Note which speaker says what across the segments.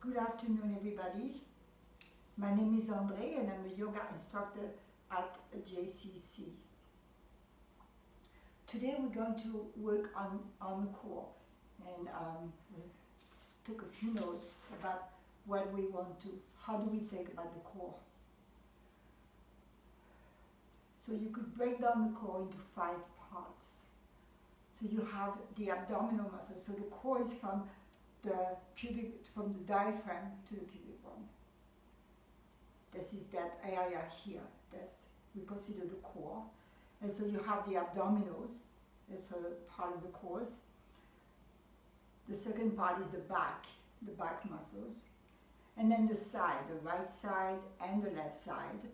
Speaker 1: Good afternoon, everybody. My name is Andree and I'm a yoga instructor at JCC. Today we're going to work on the core and took a few notes about what we want to, how do we think about the core. So you could break down the core into 5 parts. So you have the abdominal muscle. So the core is from the diaphragm to the pubic bone. This is that area here. We consider the core. And so you have the abdominals. That's a part of the core. The second part is the back muscles. And then the side, the right side and the left side,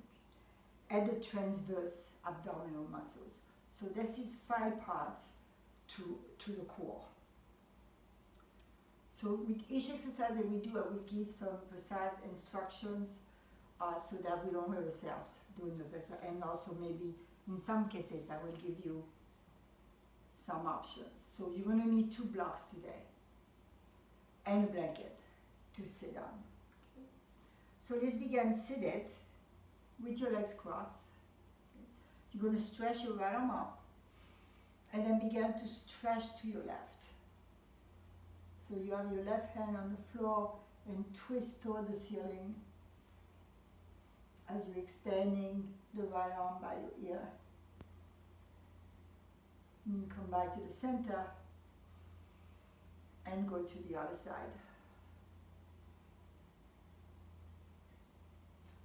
Speaker 1: and the transverse abdominal muscles. So this is 5 parts to the core. So with each exercise that we do, I will give some precise instructions so that we don't hurt ourselves doing those exercises. And also maybe in some cases, I will give you some options. So you're going to need 2 blocks today and a blanket to sit on. Okay. So let's begin seated with your legs crossed. Okay. You're going to stretch your right arm up and then begin to stretch to your left. So you have your left hand on the floor and twist toward the ceiling as you're extending the right arm by your ear. And you come back to the center and go to the other side.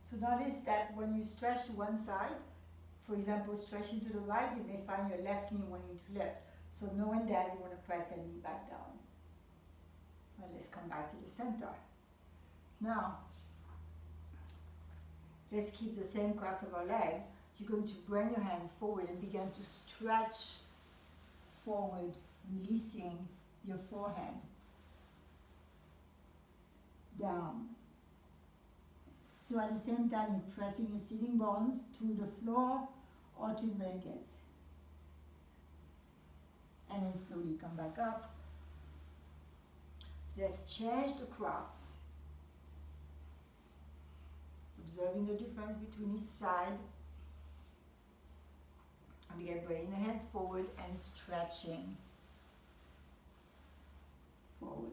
Speaker 1: So notice that when you stretch to one side, for example, stretching to the right, you may find your left knee wanting to lift. So knowing that, you want to press that knee back down. Well, let's come back to the center. Now, let's keep the same cross of our legs. You're going to bring your hands forward and begin to stretch forward, releasing your forehand down. So at the same time, you're pressing your sitting bones to the floor or to the blanket. And then slowly come back up. Let's change the cross. Observing the difference between each side. And again, bringing the hands forward and stretching forward.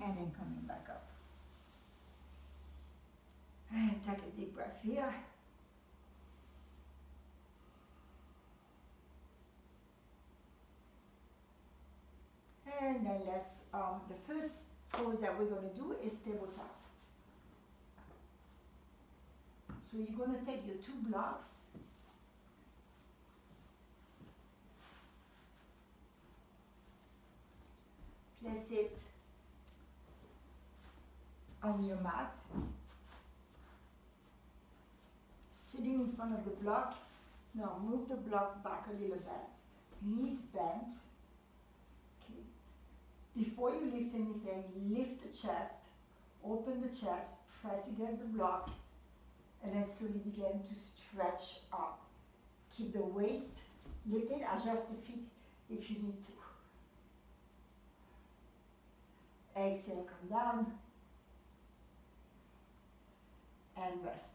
Speaker 1: And then coming back up. And take a deep breath here. And then the first pose that we're going to do is tabletop. So you're going to take your 2 blocks. Place it on your mat. Sitting in front of the block. Now move the block back a little bit. Knees bent. Okay. Before you lift anything, lift the chest. Open the chest. Press against the block. And then slowly begin to stretch up. Keep the waist lifted. Adjust the feet if you need to. Exhale, come down. And rest.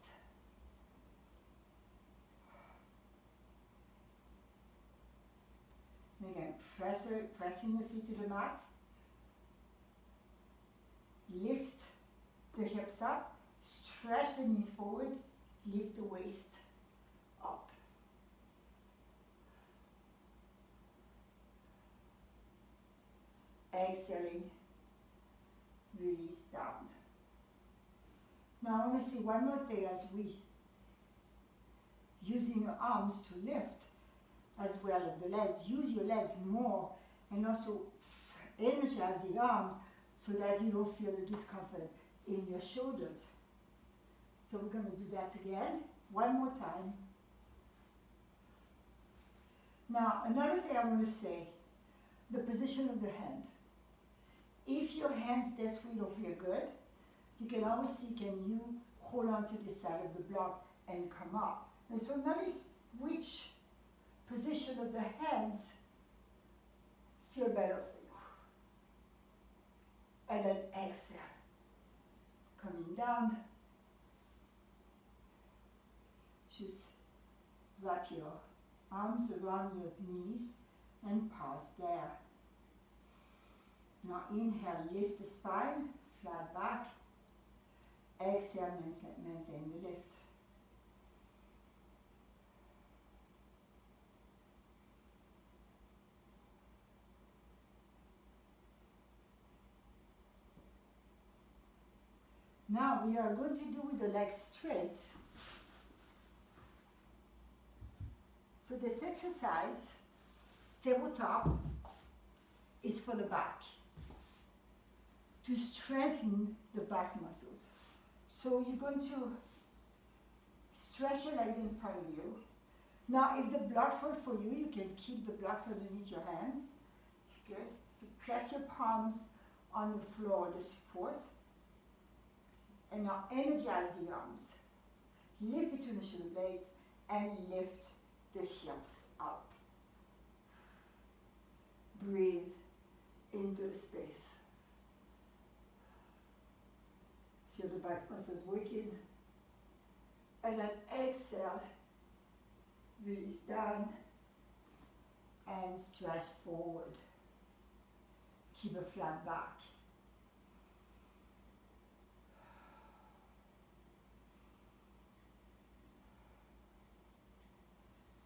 Speaker 1: And again, pressing the feet to the mat. Lift the hips up. Stretch the knees forward, lift the waist up. Exhaling, release down. Now I want to say one more thing as we using your arms to lift as well as the legs. Use your legs more and also energize the arms so that you don't feel the discomfort in your shoulders. So we're going to do that again, one more time. Now, another thing I want to say, the position of the hand. If your hands this way don't feel good, you can always see, can you hold on to the side of the block and come up. And so notice which position of the hands And exhale. Coming down. Just wrap your arms around your knees and pause there. Now inhale, lift the spine, flat back. Exhale, maintain the lift. Now we are going to do with the legs straight. So this exercise, tabletop, is for the back, to strengthen the back muscles. So you're going to stretch your legs in front of you. Now if the blocks work for you, you can keep the blocks underneath your hands. Good. So press your palms on the floor, the support. And now energize the arms. Lift between the shoulder blades and lift the hips up. Breathe into the space. Feel the back muscles working. And then exhale. Release down and stretch forward. Keep a flat back.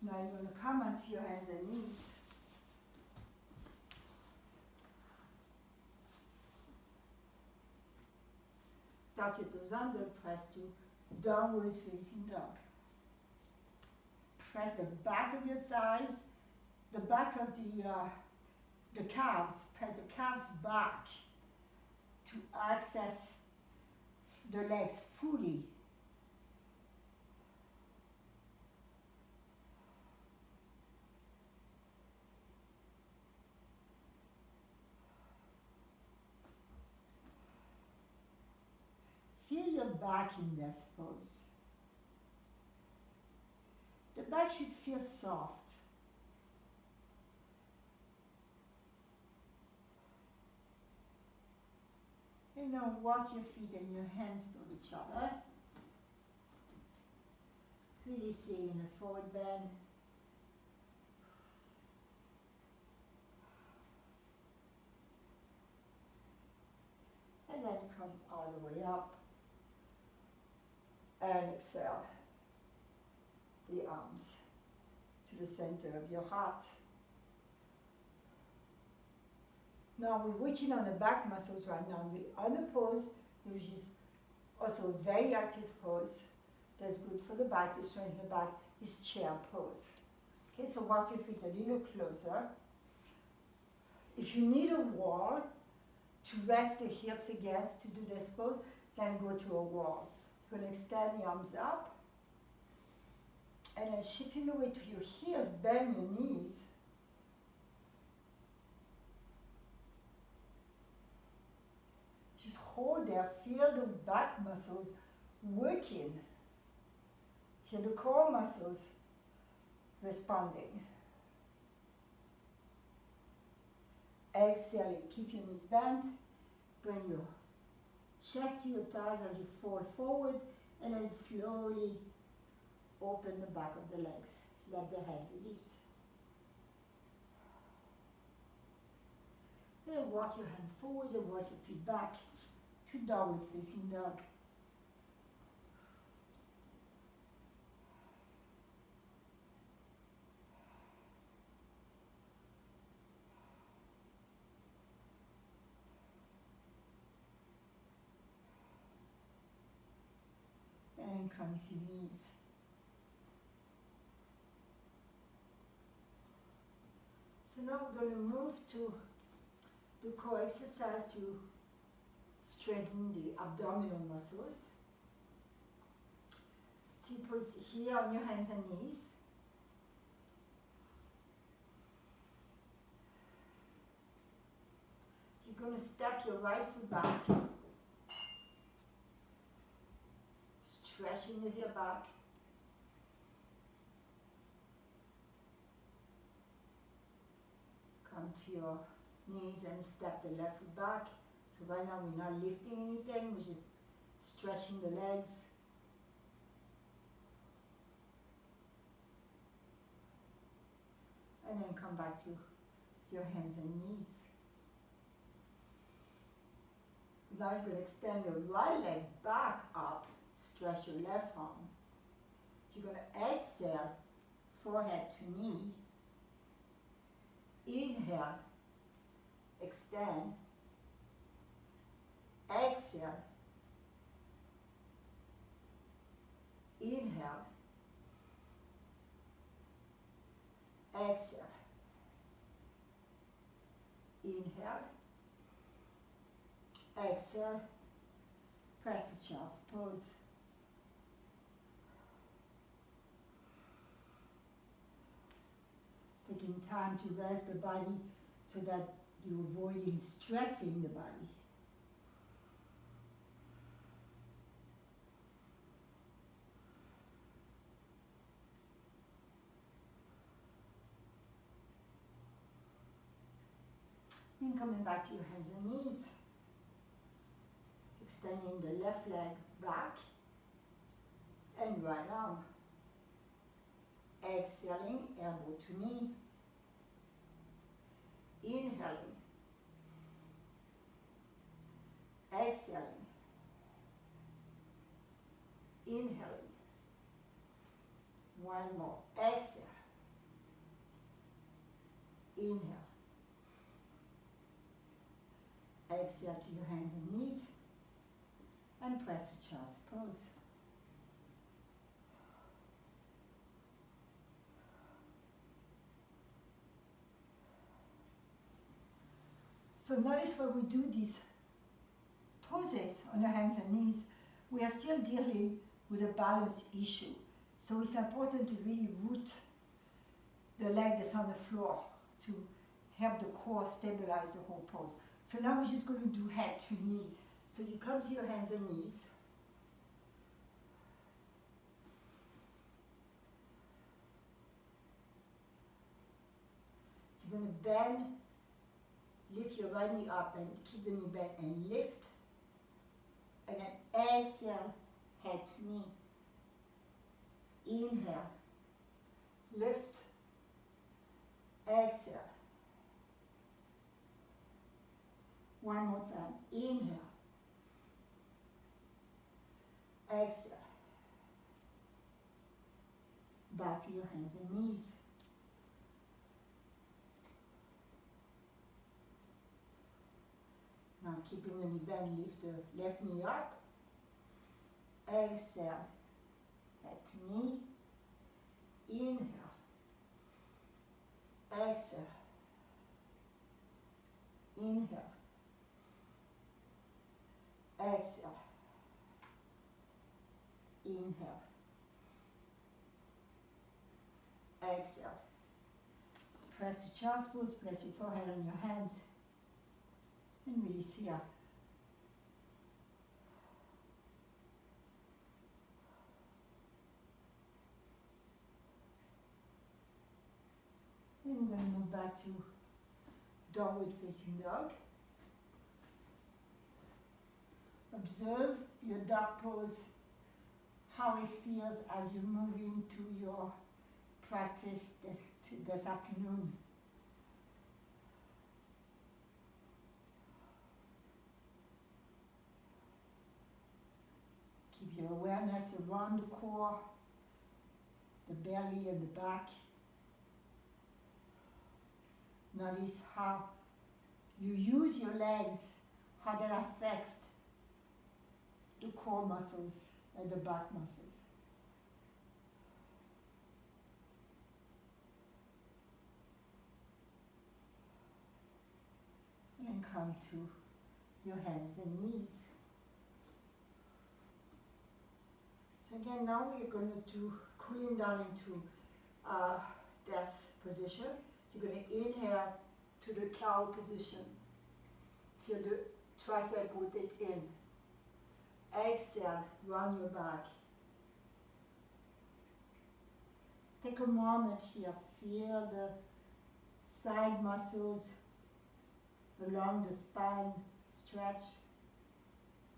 Speaker 1: Now you're going to come onto your hands and knees. Tuck your toes under, press to downward facing dog. Press the back of your thighs, the back of the calves, press the calves back to access the legs fully. Feel your back in this pose. The back should feel soft. And now walk your feet and your hands to each other. Really stay in a forward bend. And then come all the way up. And exhale the arms to the center of your heart. Now we're working on the back muscles right now. The other pose, which is also a very active pose, that's good for the back, to strengthen the back, is chair pose. Okay, so walk your feet a little closer. If you need a wall to rest the hips against to do this pose, then go to a wall. You're going to extend the arms up. And then shifting the weight to your heels, bend your knees. Just hold there, feel the back muscles working. Feel the core muscles responding. Exhale, keep your knees bent. Bring your chest to your thighs as you fall forward, and then slowly open the back of the legs. Let the head release. And then walk your hands forward and walk your feet back to downward facing dog. And come to knees. So now we're going to move to the core exercise to strengthen the abdominal muscles. So you put here on your hands and knees. You're going to step your right foot back. Stretching your heel back. Come to your knees and step the left foot back. So right now we're not lifting anything, we're just stretching the legs. And then come back to your hands and knees. Now you're going to extend your right leg back up, stretch your left arm. You're going to exhale, forehead to knee. Inhale, extend. Exhale. Inhale. Exhale. Inhale. Exhale. Press a child's pose. Taking time to rest the body so that you're avoiding stressing the body. Then coming back to your hands and knees. Extending the left leg back and right arm. Exhaling, elbow to knee. Inhaling. Exhaling. Inhaling. One more. Exhale. Inhale. Exhale to your hands and knees. And press a child's pose. So notice when we do these poses on the hands and knees, we are still dealing with a balance issue. So it's important to really root the leg that's on the floor to help the core stabilize the whole pose. So now we're just going to do head to knee. So you come to your hands and knees. You're going to bend, lift your right knee up and keep the knee bent and lift. And then exhale, head to knee. Inhale, lift, exhale. One more time. Inhale. Exhale. Back to your hands and knees. Now keeping the knee bent, lift the left knee up. Exhale. Head to knee. Inhale. Exhale. Inhale. Exhale. Inhale. Exhale. Press your child's pose, press your forehead on your hands, and release here. And we're going to move back to downward facing dog. Observe your dog pose, how it feels as you move into your practice this afternoon. Keep your awareness around the core, the belly and the back. Notice how you use your legs, how that affects the core muscles and the back muscles. And come to your hands and knees. So again, now we're going to do cooling down into this position. You're going to inhale to the cow position. Feel the tricep rotate in. Exhale, round your back. Take a moment here. Feel the side muscles along the spine stretch,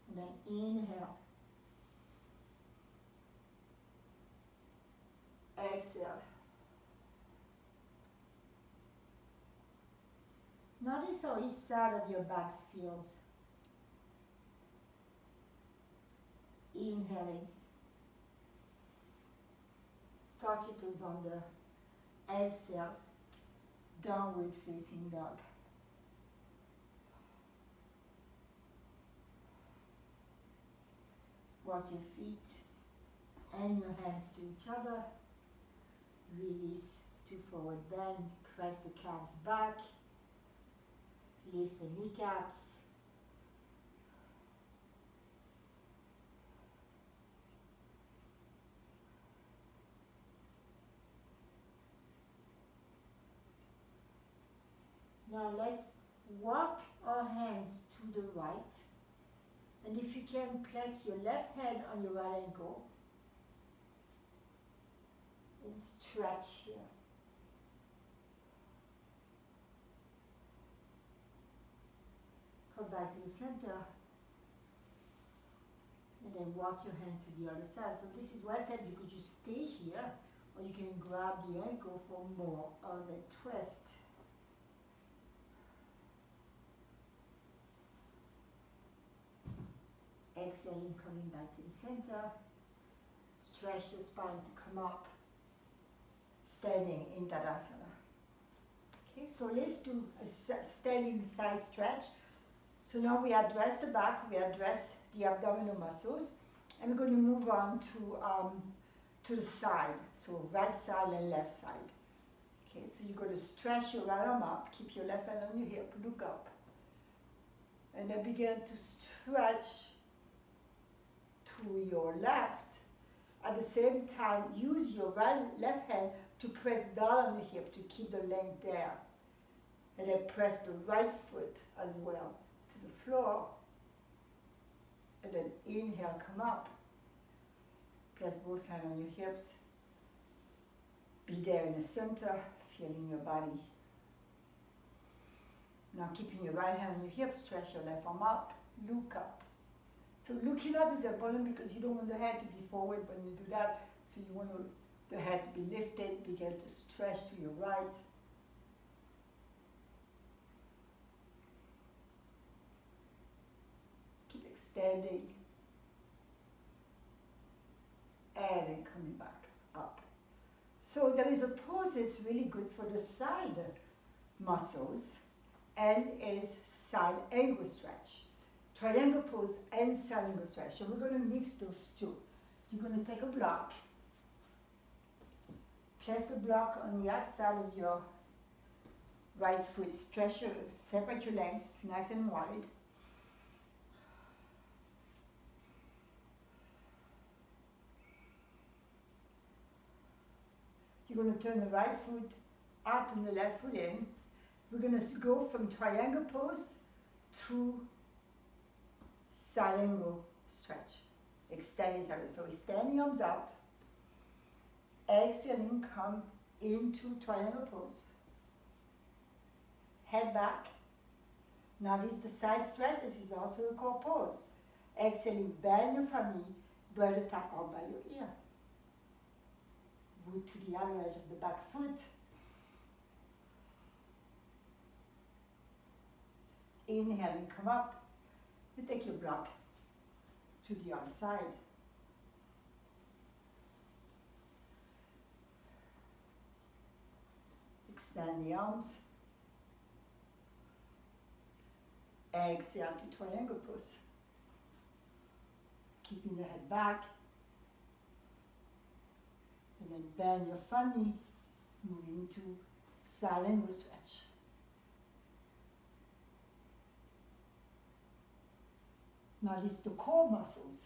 Speaker 1: and then inhale. Exhale. Notice how each side of your back feels. Inhaling. Tuck your toes under. Exhale. Downward facing dog. Walk your feet and your hands to each other. Release to forward bend. Press the calves back. Lift the kneecaps. Now let's walk our hands to the right. And if you can, place your left hand on your right ankle. And stretch here. Come back to the center. And then walk your hands to the other side. So this is why I said you could just stay here, or you can grab the ankle for more of a twist. Exhaling, coming back to the center. Stretch the spine to come up. Standing in Tadasana. Okay, so let's do a standing side stretch. So now we address the back, we address the abdominal muscles, and we're going to move on to the side. So right side and left side. Okay, so you're going to stretch your right arm up, keep your left hand on your hip, look up. And then begin to stretch to your left. At the same time, use your left hand to press down on the hip to keep the length there. And then press the right foot as well to the floor. And then inhale, come up. Press both hands on your hips. Be there in the center, feeling your body. Now keeping your right hand on your hip, stretch your left arm up, look up. So looking up is important because you don't want the head to be forward when you do that. So you want the head to be lifted, begin to stretch to your right. Keep extending. And then coming back up. So there is a pose that's really good for the side muscles and is side angle stretch. Triangle pose and side angle stretch. So we're going to mix those two. You're going to take a block. Place the block on the outside of your right foot. Separate your legs nice and wide. You're going to turn the right foot out and the left foot in. We're going to go from triangle pose to side angle stretch. Extending side. So extend the arms out. Exhaling, come into triangle pose. Head back. Now this is the side stretch. This is also a core pose. Exhaling, bend your front knee. Bring the top arm by your ear. Root to the other edge of the back foot. Inhaling, come up. You take your block to the other side. Extend the arms. Exhale to triangle pose. Keeping the head back. And then bend your front knee, moving to side angle stretch. Now list the core muscles.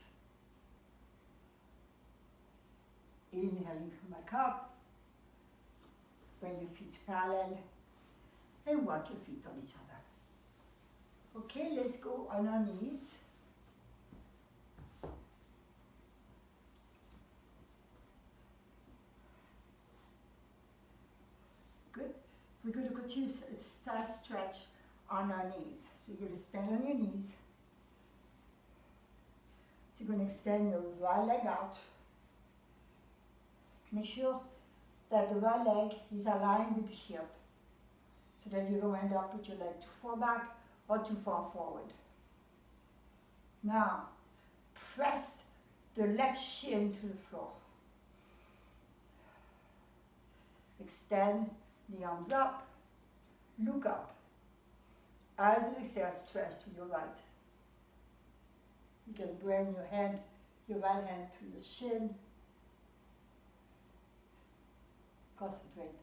Speaker 1: Inhaling, come back up. Bring your feet parallel and walk your feet on each other. Okay, let's go on our knees. Good. We're going to continue side stretch on our knees. So you're going to stand on your knees. You're going to extend your right leg out. Make sure that the right leg is aligned with the hip so that you don't end up with your leg too far back or too far forward. Now, press the left shin to the floor. Extend the arms up, look up. As you exhale, stretch to your right. You can bring your right hand to your shin. Concentrate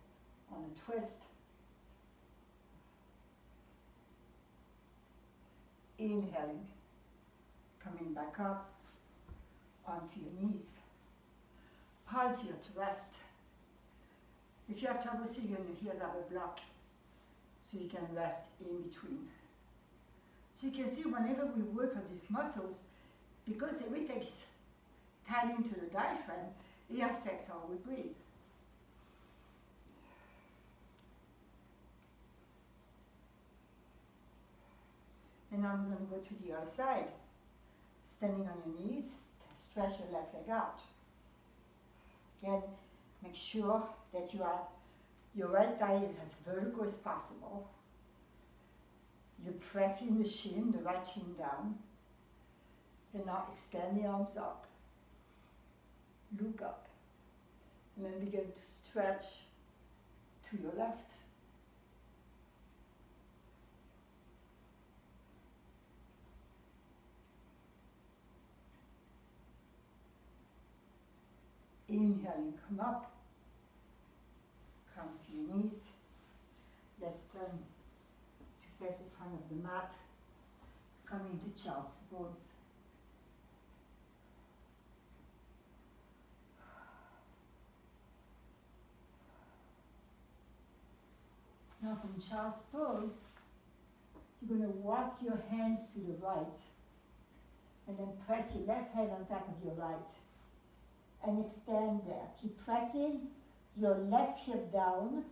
Speaker 1: on the twist. Inhaling, coming back up onto your knees. Pause here to rest. If you have trouble sitting on your heels, I have a block so you can rest in between. So you can see whenever we work on these muscles, because everything is tied into the diaphragm, it affects how we breathe. And now we're going to go to the other side. Standing on your knees, stretch your left leg out. Again, make sure that your right thigh is as vertical as possible. You're pressing the shin, the right shin down. And now extend the arms up. Look up. And then begin to stretch to your left. Inhaling, come up. Come to your knees. Let's turn to face the front of the mat. Come into child's pose. Now from child's pose, you're going to walk your hands to the right and then press your left hand on top of your right and extend there. Keep pressing your left hip down,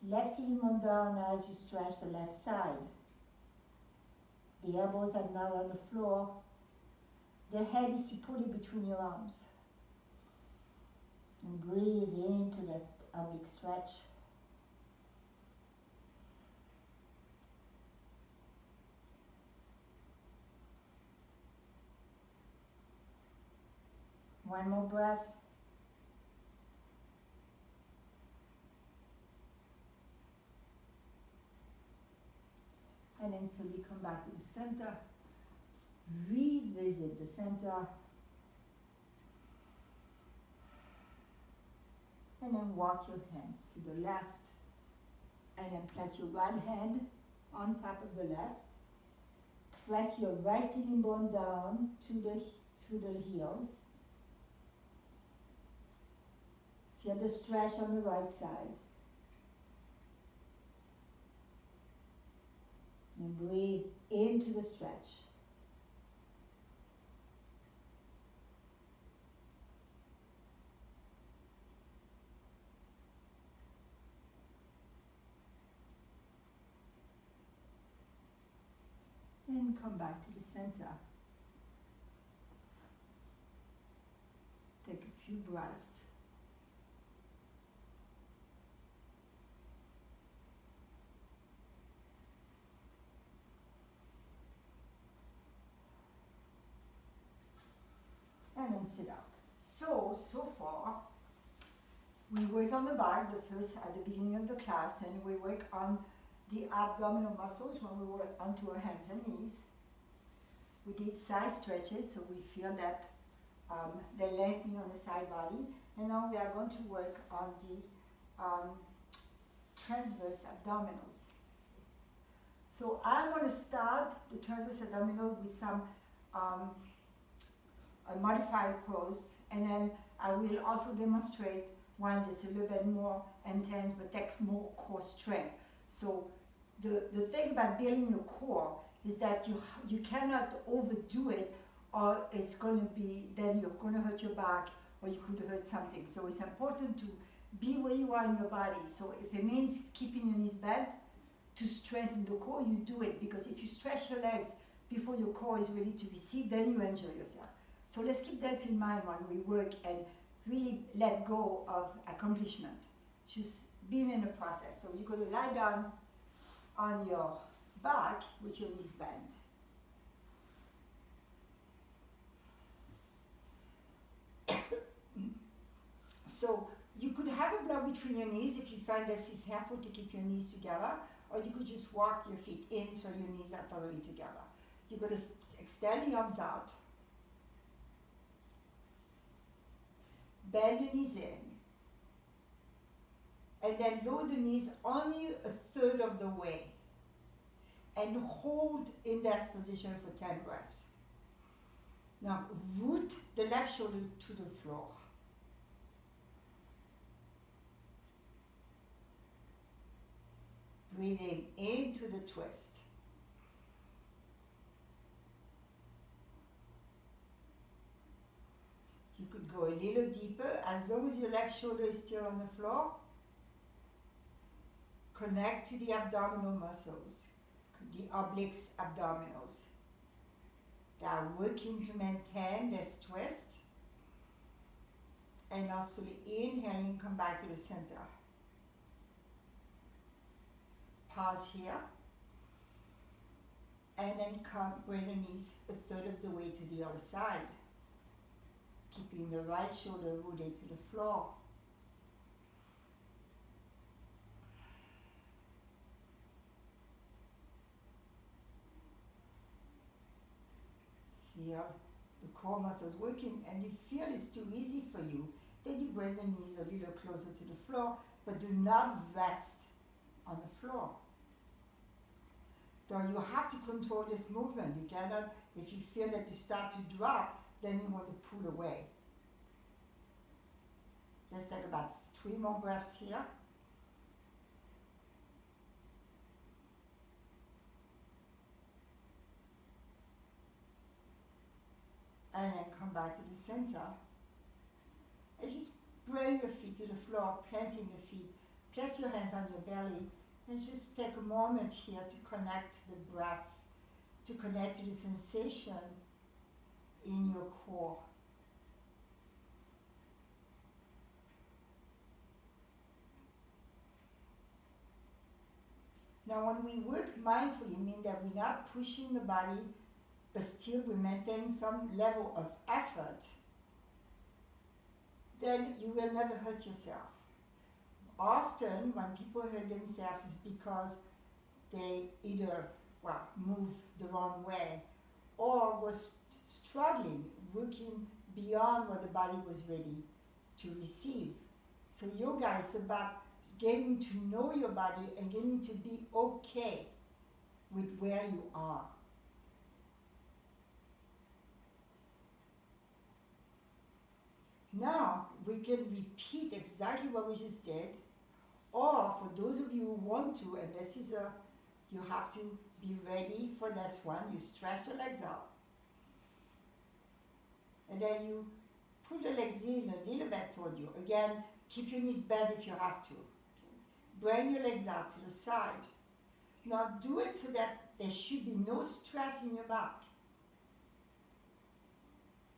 Speaker 1: left sitting bone down as you stretch the left side. The elbows are now on the floor. The head is supported between your arms. And breathe into this oblique stretch. One more breath. And then slowly come back to the center. Revisit the center. And then walk your hands to the left. And then place your right hand on top of the left. Press your right sitting bone down to the heels. Feel the stretch on the right side. And breathe into the stretch. And come back to the center. Take a few breaths. And then sit up. So far, we worked on the back at the beginning of the class, and we work on the abdominal muscles when we work onto our hands and knees. We did side stretches, so we feel that they're lengthening on the side body. And now we are going to work on the transverse abdominals. So I'm going to start the transverse abdominal with some a modified pose, and then I will also demonstrate one that's a little bit more intense but takes more core strength. So the thing about building your core is that you cannot overdo it, or it's going to be, then you're going to hurt your back or you could hurt something. So it's important to be where you are in your body. So if it means keeping your knees bent, to strengthen the core, you do it, because if you stretch your legs before your core is ready to receive, then you injure yourself. So let's keep that in mind when we work and really let go of accomplishment. Just being in the process. So you're going to lie down on your back with your knees bent. So you could have a block between your knees if you find this is helpful to keep your knees together, or you could just walk your feet in so your knees are totally together. You're going to extend the arms out, bend the knees in, and then lower the knees only a third of the way, and hold in that position for 10 breaths. Now root the left shoulder to the floor. Breathing into the twist. You could go a little deeper as long as your left shoulder is still on the floor. Connect to the abdominal muscles, the obliques abdominals. They are working to maintain this twist. And also inhaling, come back to the center. Pause here, and then bring the knees a third of the way to the other side, keeping the right shoulder rooted to the floor. Feel the core muscles working, and you feel it's too easy for you, then you bring the knees a little closer to the floor, but do not rest on the floor. So you have to control this movement. You cannot, if you feel that you start to drop, then you want to pull away. Let's take about 3 more breaths here. And then come back to the center. And just bring your feet to the floor, planting your feet. Place your hands on your belly. And just take a moment here to connect to the breath, to connect to the sensation in your core. Now when we work mindfully, it means that we're not pushing the body, but still we maintain some level of effort, then you will never hurt yourself. Often, when people hurt themselves, it's because they either move the wrong way or was struggling, working beyond what the body was ready to receive. So yoga is about getting to know your body and getting to be okay with where you are. Now, we can repeat exactly what we just did, or for those of you who want to, and this is you have to be ready for this one, you stretch the legs out. And then you pull the legs in a little bit toward you. Again, keep your knees bent if you have to. Bring your legs out to the side. Now do it so that there should be no stress in your back.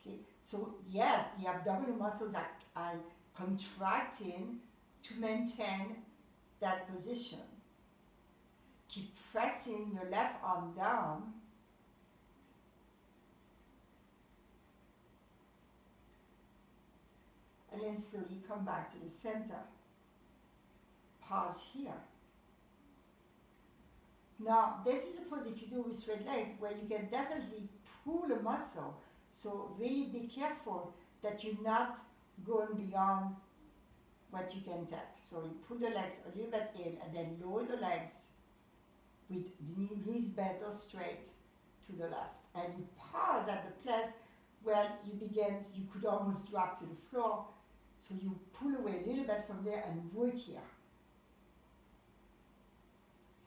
Speaker 1: Okay, so yes, the abdominal muscles are contracting to maintain that position. Keep pressing your left arm down. And then slowly come back to the center. Pause here. Now, this is a pose if you do with straight legs where you can definitely pull a muscle. So really be careful that you're not going beyond what you can take. So you pull the legs a little bit in and then lower the legs with knees bent or straight to the left. And you pause at the place where you could almost drop to the floor. So you pull away a little bit from there and work here.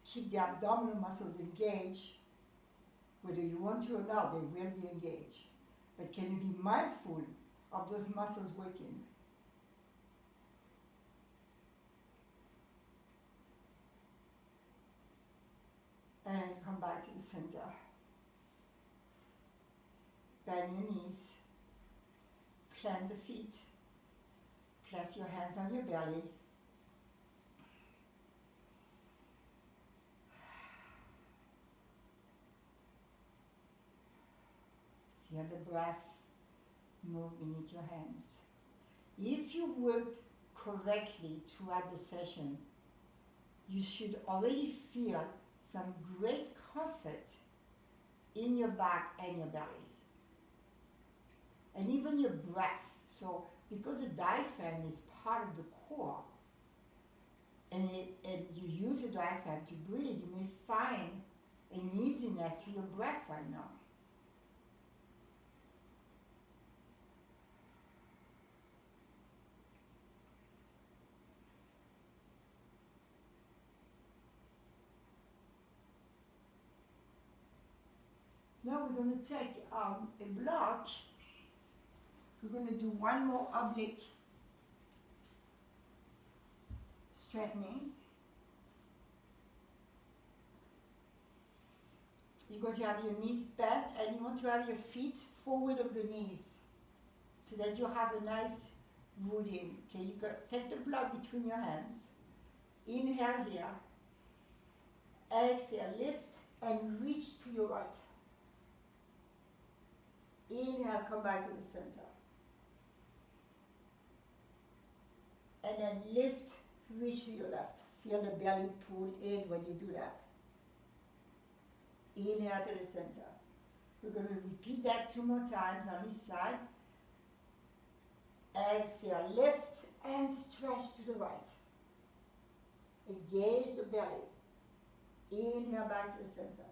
Speaker 1: Keep the abdominal muscles engaged. Whether you want to or not, they will be engaged. But can you be mindful of those muscles working? And come back to the center. Bend your knees. Plant the feet. Place your hands on your belly. Feel the breath move beneath your hands. If you worked correctly throughout the session, you should already feel some great comfort in your back and your belly. And even your breath. So, because the diaphragm is part of the core, and you use the diaphragm to breathe, you may find an easiness to your breath right now. Now we're going to take a block. We're going to do one more oblique straightening. You're going to have your knees bent and you want to have your feet forward of the knees so that you have a nice rooting. Okay, you take the block between your hands. Inhale here. Exhale, lift and reach to your right. Inhale, come back to the center. And then lift, reach to your left. Feel the belly pull in when you do that. Inhale to the center. We're going to repeat that 2 more times on each side. Exhale, lift and stretch to the right. Engage the belly. Inhale back to the center.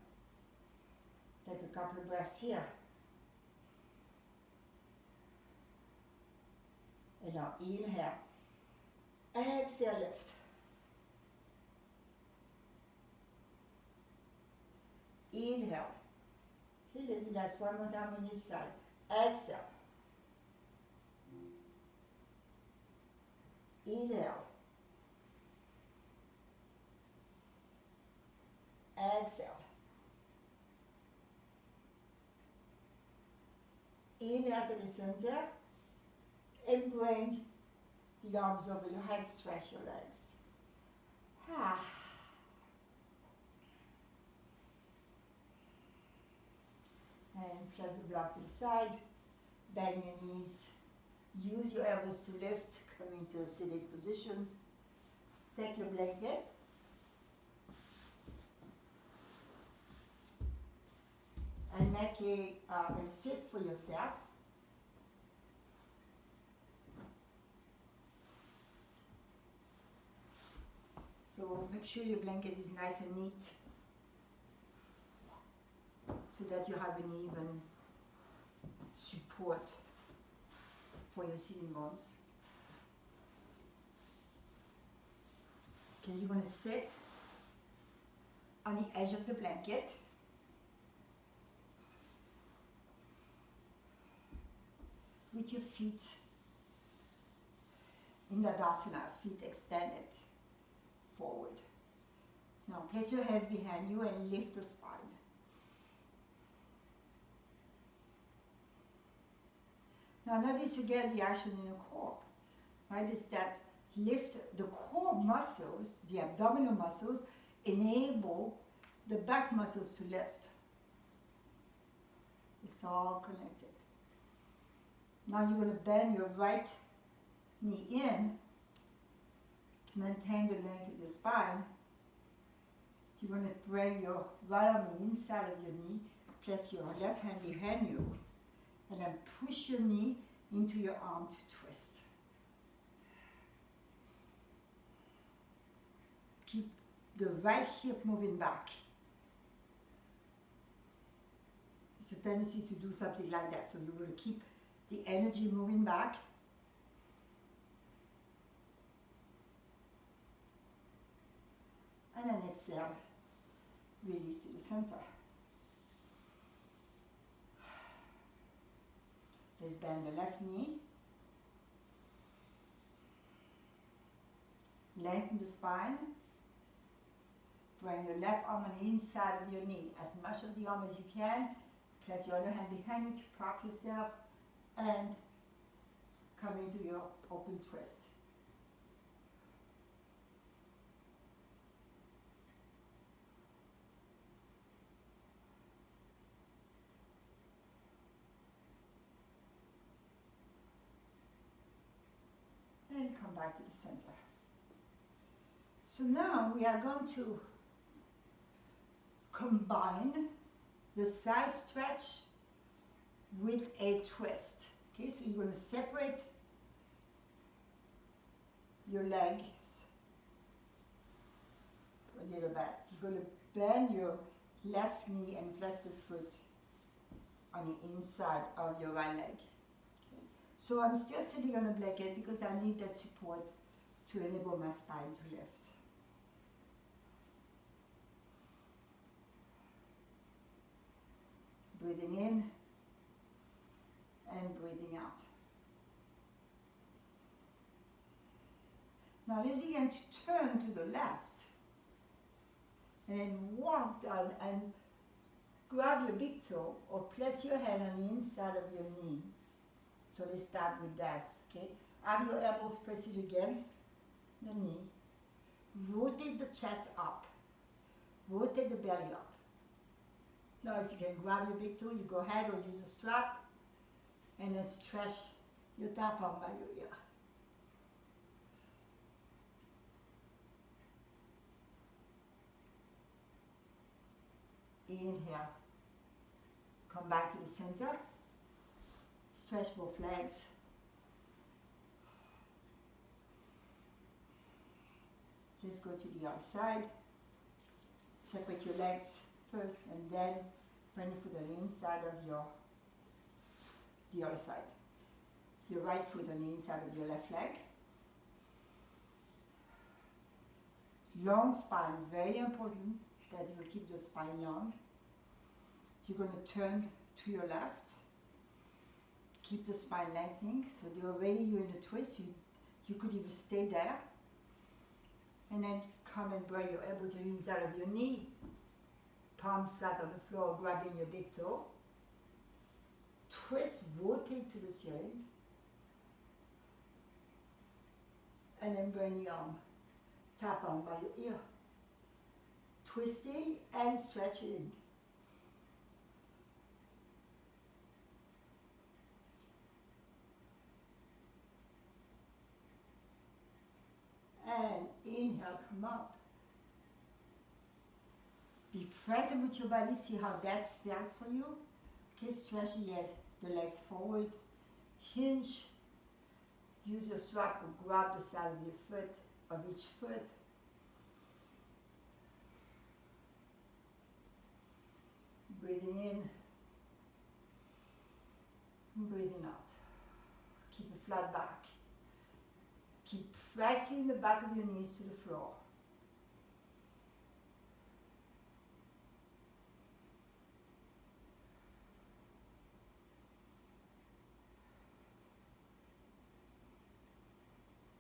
Speaker 1: Take a couple of breaths here. And now inhale. Exhale, lift. Inhale. Okay, let's do that one more time on this side. Exhale. Inhale. Exhale. Inhale to the center. And bring the arms over your head, stretch your legs. And place the block to the side, bend your knees, use your elbows to lift, come into a sitting position. Take your blanket. And make a sit for yourself. So make sure your blanket is nice and neat so that you have an even support for your sitting bones. Okay, you're going to sit on the edge of the blanket. With your feet in the Tadasana, feet extended forward. Now place your hands behind you and lift the spine. Now notice again the action in the core. Right? It's that lift the core muscles, the abdominal muscles, enable the back muscles to lift. It's all connected. Now you're going to bend your right knee in. Maintain the length of your spine. You're going to bring your right arm inside of your knee, place your left hand behind you, and then push your knee into your arm to twist. Keep the right hip moving back. It's a tendency to do something like that, so you're going to keep the energy moving back. And then exhale, release to the center. Let's bend the left knee. Lengthen the spine. Bring your left arm on the inside of your knee, as much of the arm as you can. Place your other hand behind you to prop yourself and come into your open twist. And come back to the center. So now we are going to combine the side stretch with a twist. Okay, so you're going to separate your legs a little bit. You're going to bend your left knee and place the foot on the inside of your right leg. Okay. So I'm still sitting on a blanket because I need that support to enable my spine to lift. Breathing in and breathing out. Now let's begin to turn to the left and then walk down and grab your big toe or place your hand on the inside of your knee. So let's start with this, okay? Have your elbow pressing against the knee. Rotate the chest up. Rotate the belly up. Now if you can grab your big toe, you go ahead or use a strap and then stretch your top arm by your ear. Inhale. Come back to the center. Stretch both legs. Let's go to the other side. Separate your legs first and then bring your foot on the inside of the other side. Your right foot on the inside of your left leg. Long spine, very important that you keep the spine long. You're going to turn to your left. Keep the spine lengthening. So you're in the twist. You could even stay there. And then come and bring your elbow to the inside of your knee. Palm flat on the floor, grabbing your big toe. Twist, rotate to the ceiling. And then bring your arm, tap on by your ear. Twisting and stretching. And inhale, come up. Be present with your body, see how that felt for you. Okay, stretch the legs forward. Hinge. Use your strap to grab the side of your foot, of each foot. Breathing in, breathing out. Keep a flat back. Keep pressing the back of your knees to the floor.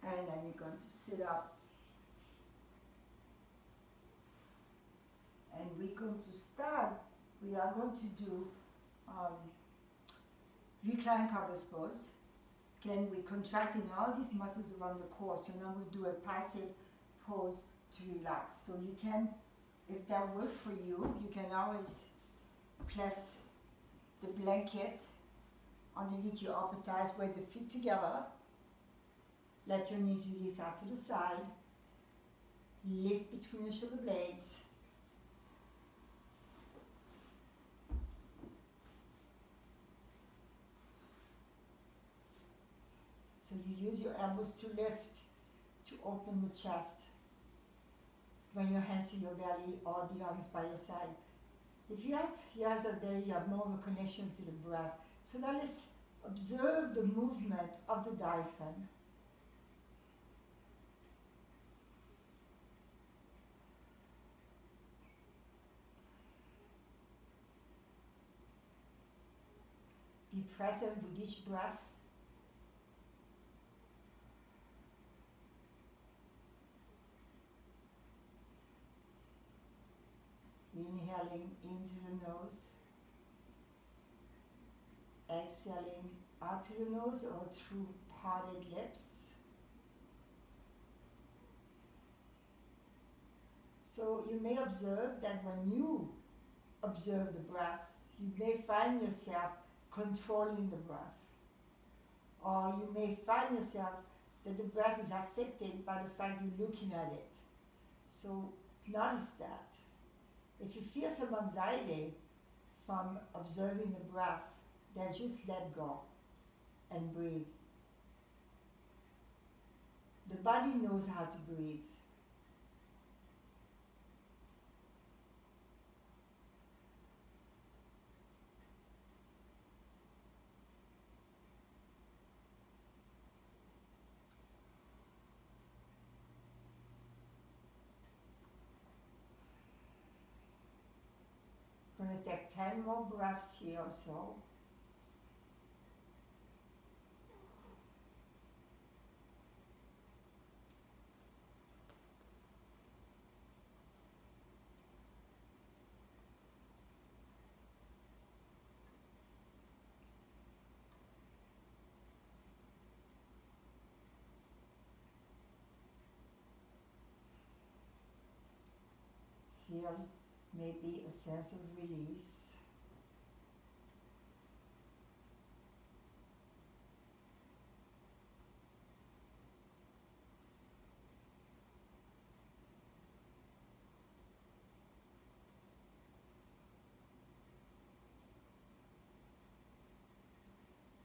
Speaker 1: And then you're going to sit up. And we're going to start. We are going to do recline cobblers pose. Again, we're contracting all these muscles around the core. So now we do a passive pose to relax. So you can, if that works for you, you can always place the blanket underneath your upper thighs, bring the feet together. Let your knees release out to the side. Lift between your shoulder blades. So you use your elbows to lift, to open the chest. Bring your hands to your belly or the arms by your side. If you have your hands on the belly, you have more of a connection to the breath. So now let's observe the movement of the diaphragm. Be present with each breath. Inhaling into the nose, exhaling out to the nose or through parted lips. So you may observe that when you observe the breath, you may find yourself controlling the breath. Or you may find yourself that the breath is affected by the fact you're looking at it. So notice that. If you feel some anxiety from observing the breath, then just let go and breathe. The body knows how to breathe. I'm going to take 10 more breaths here or so. Feel maybe a sense of release.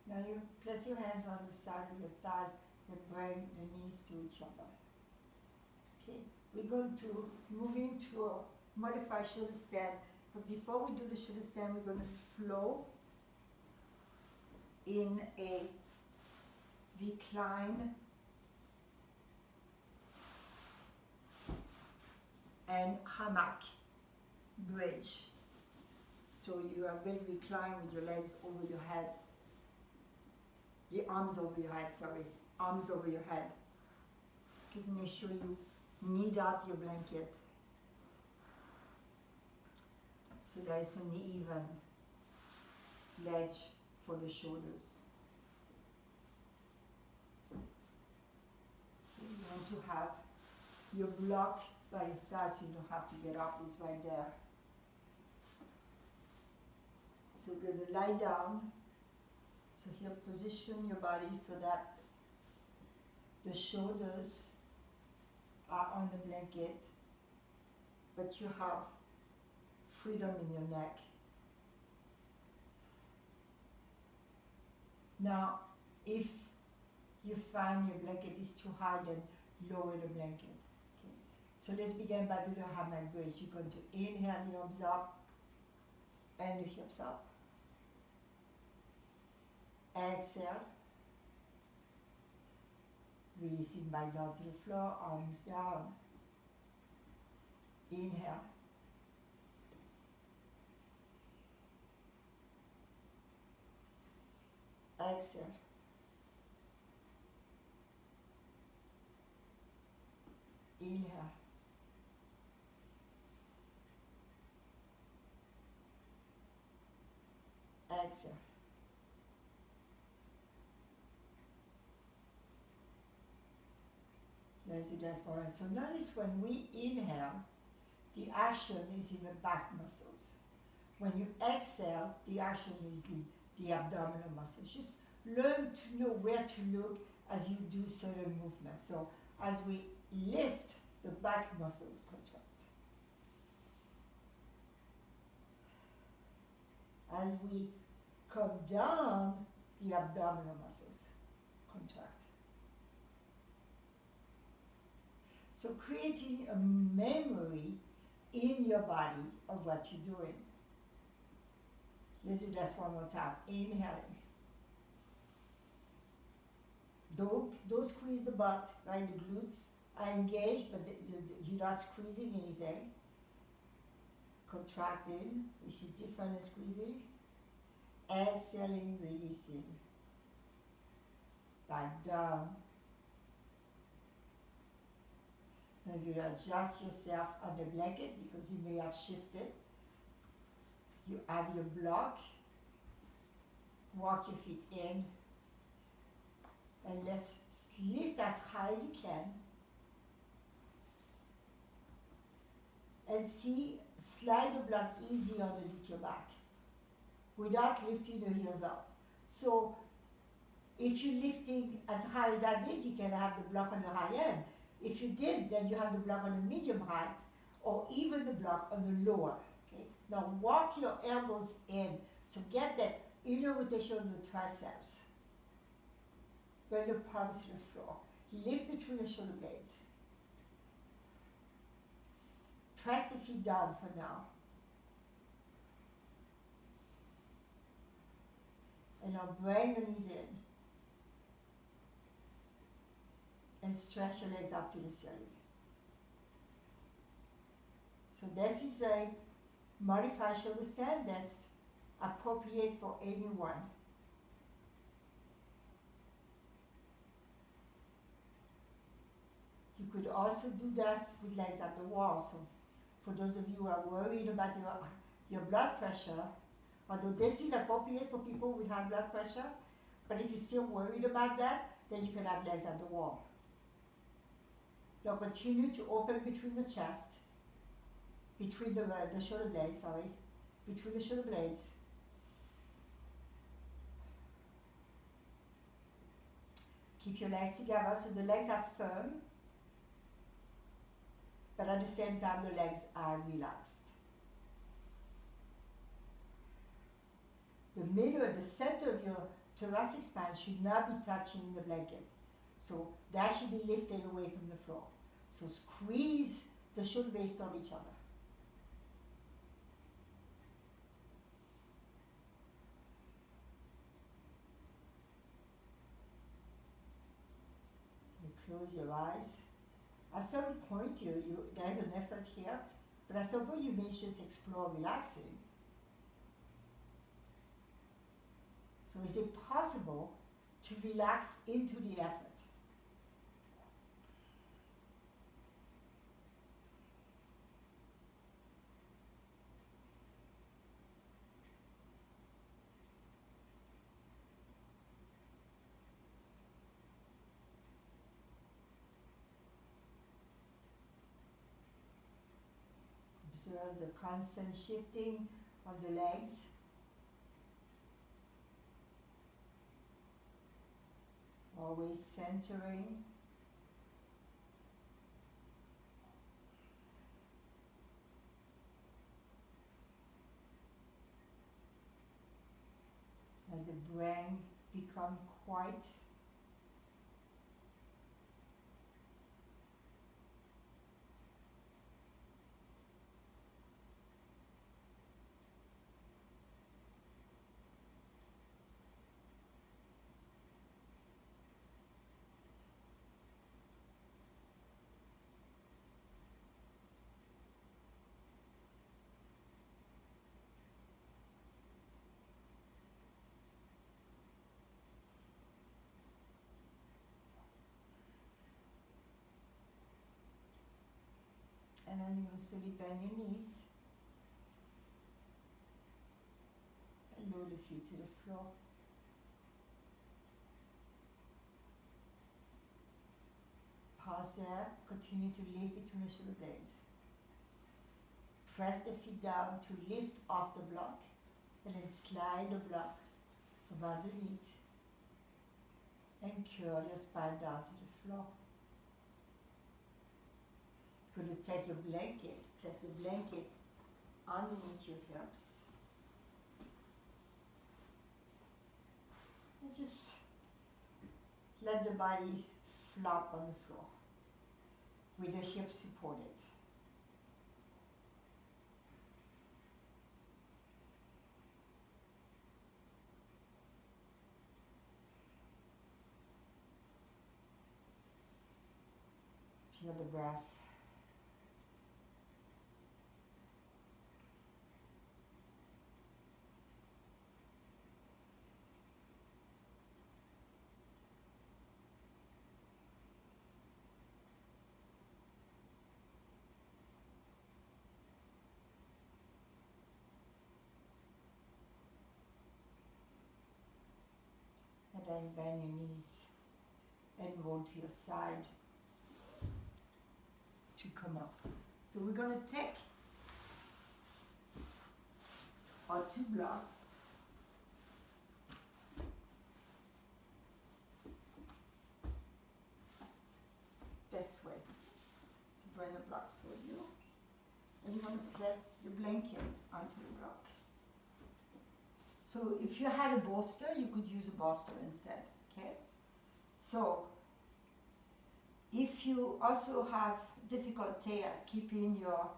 Speaker 1: Now you place your hands on the side of your thighs and bring the knees to each other. Okay, we're going to move into a modified shoulder stand. But before we do the shoulder stand, we're going to flow in a recline and hammock bridge. So you are really reclined with your legs over your head, the arms over your head, arms over your head. Just make sure you knead out your blanket so there is an even ledge for the shoulders. You want to have your block by your side so you don't have to get up, it's right there. So you're going to lie down. So here, position your body so that the shoulders are on the blanket, but you have freedom in your neck. Now, if you find your blanket is too high, then lower the blanket. Okay. So let's begin by doing the hammock bridge. You're going to inhale the arms up and the hips up. Exhale, releasing back down to the floor, arms down. Inhale. Exhale. Inhale. Exhale. Let's do that for us. So notice when we inhale, the action is in the back muscles. When you exhale, the action is the abdominal muscles. Just learn to know where to look as you do certain movements. So as we lift, the back muscles contract. As we come down, the abdominal muscles contract. So creating a memory in your body of what you're doing. Let's do that one more time. Inhaling. Don't squeeze the butt, right? The glutes are engaged, but you're not squeezing anything. Contracting, which is different than squeezing. Exhaling, releasing. Back down. Now you adjust yourself on the blanket because you may have shifted. You have your block. Walk your feet in. And let's lift as high as you can. And see, slide the block easy underneath your back without lifting your heels up. So if you're lifting as high as I did, you can have the block on the high end. If you did, then you have the block on the medium height or even the block on the lower. Okay? Now walk your elbows in. So get that inner rotation of the triceps. Bring the palms to the floor. Lift between the shoulder blades. Press the feet down for now. And now bring your knees in. And stretch your legs up to the ceiling. So this is a modified shoulder stand that's appropriate for anyone. You could also do this with legs at the wall. So for those of you who are worried about your blood pressure, although this is appropriate for people with high blood pressure, but if you're still worried about that, then you can have legs at the wall. Now continue to open between the chest, between the shoulder blades, between the shoulder blades. Keep your legs together so the legs are firm, but at the same time the legs are relaxed. The middle, the center of your thoracic spine should not be touching the blanket. So that should be lifted away from the floor. So squeeze the shoulder blades on each other. You close your eyes. At some point, there's an effort here, but at some point you may just explore relaxing. So is it possible to relax into the effort? Observe the constant shifting of the legs. Always centering. And the brain become quiet. And then you're going to slowly bend your knees and lower the feet to the floor. Pause there, continue to lift between the shoulder blades. Press the feet down to lift off the block and then slide the block from underneath and curl your spine down to the floor. You're going to take your blanket, place your blanket underneath your hips. And just let the body flop on the floor with the hips supported. Feel the breath. and bend your knees and roll to your side to come up. So we're going to take our 2 blocks this way. So bring the blocks toward you. And you're going to place your blanket onto the block. So if you had a bolster, you could use a bolster instead, okay? So if you also have difficulty at keeping your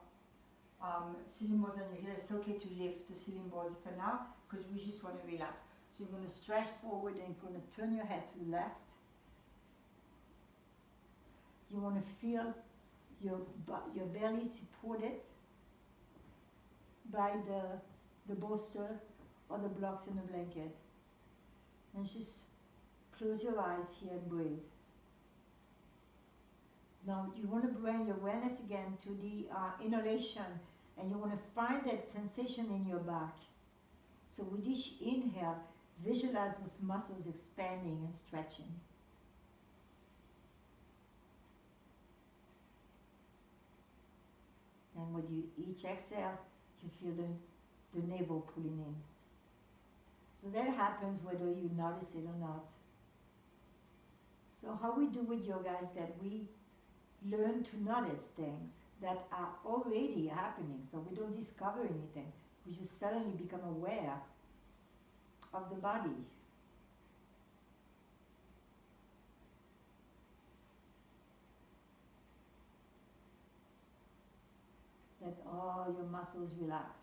Speaker 1: ceiling boards on your heel, it's okay to lift the ceiling boards for now because we just want to relax. So you're going to stretch forward and you're going to turn your head to the left. You want to feel your belly supported by the bolster or the blocks in the blanket. And just close your eyes here and breathe. Now you want to bring your awareness again to the inhalation, and you want to find that sensation in your back. So with each inhale, visualize those muscles expanding and stretching. And with each exhale, you feel the navel pulling in. So that happens whether you notice it or not. So how we do with yoga is that we learn to notice things that are already happening. So we don't discover anything. We just suddenly become aware of the body. Let all your muscles relax.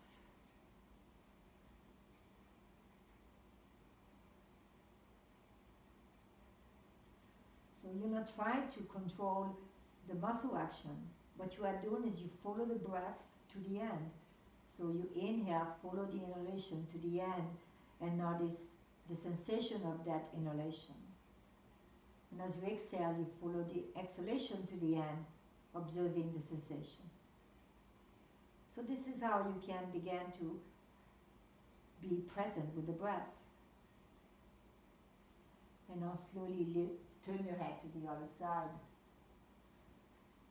Speaker 1: So you're not trying to control the muscle action. What you are doing is you follow the breath to the end. So you inhale, follow the inhalation to the end, and notice the sensation of that inhalation. And as you exhale, you follow the exhalation to the end, observing the sensation. So this is how you can begin to be present with the breath. And now slowly turn your head to the other side.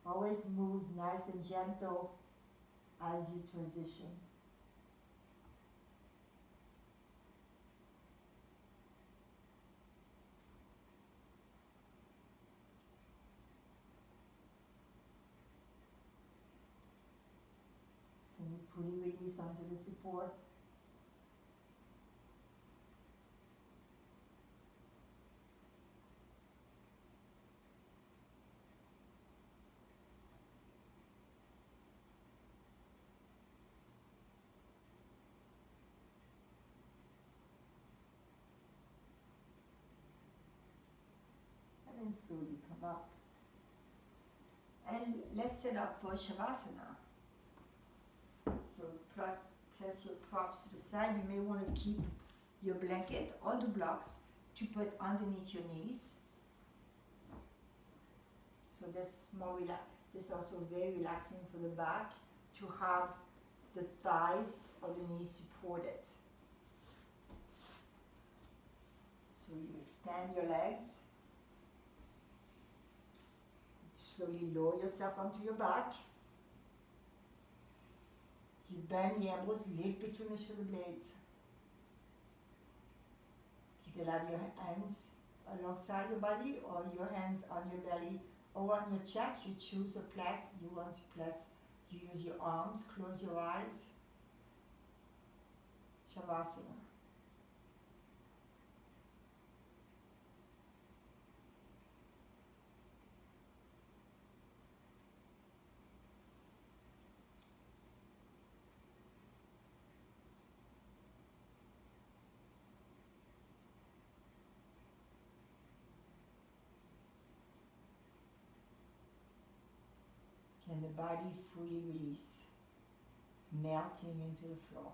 Speaker 1: Always move nice and gentle as you transition. Can you fully release onto the support? And then slowly come up. And let's set up for Shavasana. So place your props to the side. You may want to keep your blanket or the blocks to put underneath your knees. So that's more relaxed. This is also very relaxing for the back to have the thighs or the knees supported. So you extend your legs. Slowly lower yourself onto your back. You bend the elbows, lift between the shoulder blades. You can have your hands alongside your body or your hands on your belly or on your chest. You choose a place you want to place. You use your arms, close your eyes. Shavasana. Can the body fully release, melting into the floor.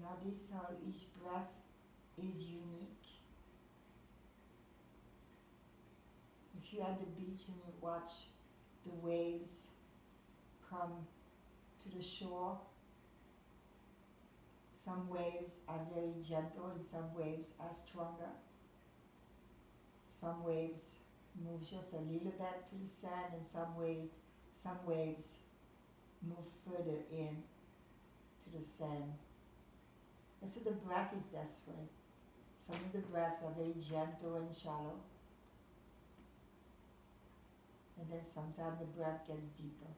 Speaker 1: Notice how each breath is unique. If you're at the beach and you watch the waves come to the shore, some waves are very gentle and some waves are stronger. Some waves move just a little bit to the sand, and some waves move further in to the sand. And so the breath is this way. Some of the breaths are very gentle and shallow. And then sometimes the breath gets deeper.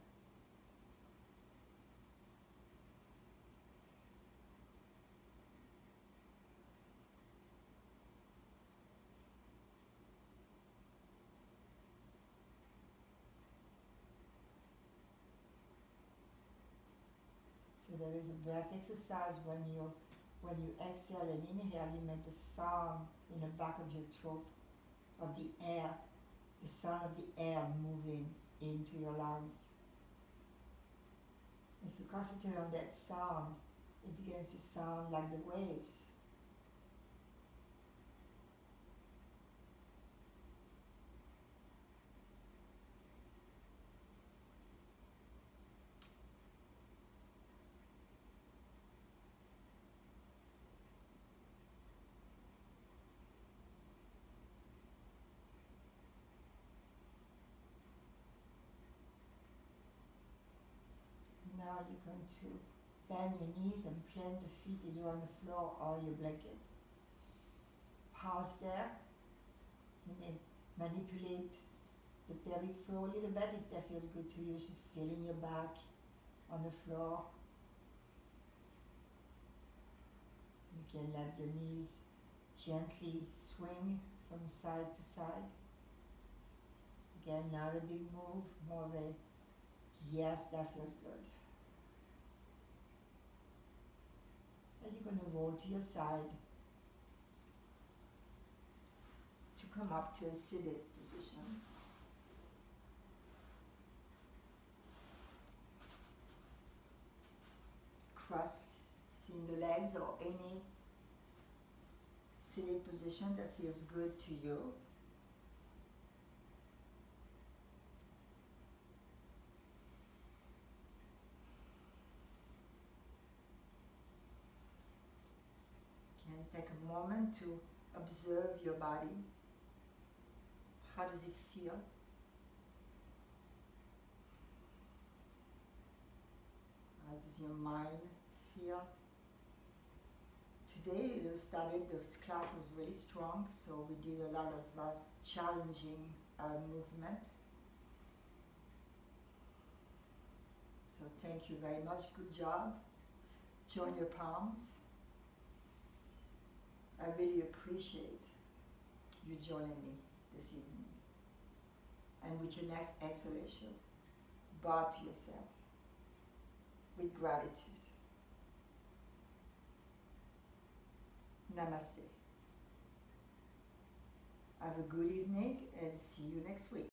Speaker 1: So there is a breath exercise when you exhale and inhale, you make the sound in the back of your throat of the air, the sound of the air moving into your lungs. If you concentrate on that sound, it begins to sound like the waves. Now you're going to bend your knees and plant the feet either on the floor or your blanket. Pause there. You may manipulate the pelvic floor a little bit if that feels good to you. Just feeling your back on the floor. You can let your knees gently swing from side to side. Again, not a big move, more of a yes, that feels good. And you're going to roll to your side to come up to a seated position. Crossed in the legs or any seated position that feels good to you. Take a moment to observe your body. How does it feel? How does your mind feel? Today this class was really strong, so we did a lot of challenging movement. So thank you very much, good job. Join your palms. I really appreciate you joining me this evening. And with your next exhalation, bow to yourself with gratitude. Namaste. Have a good evening and see you next week.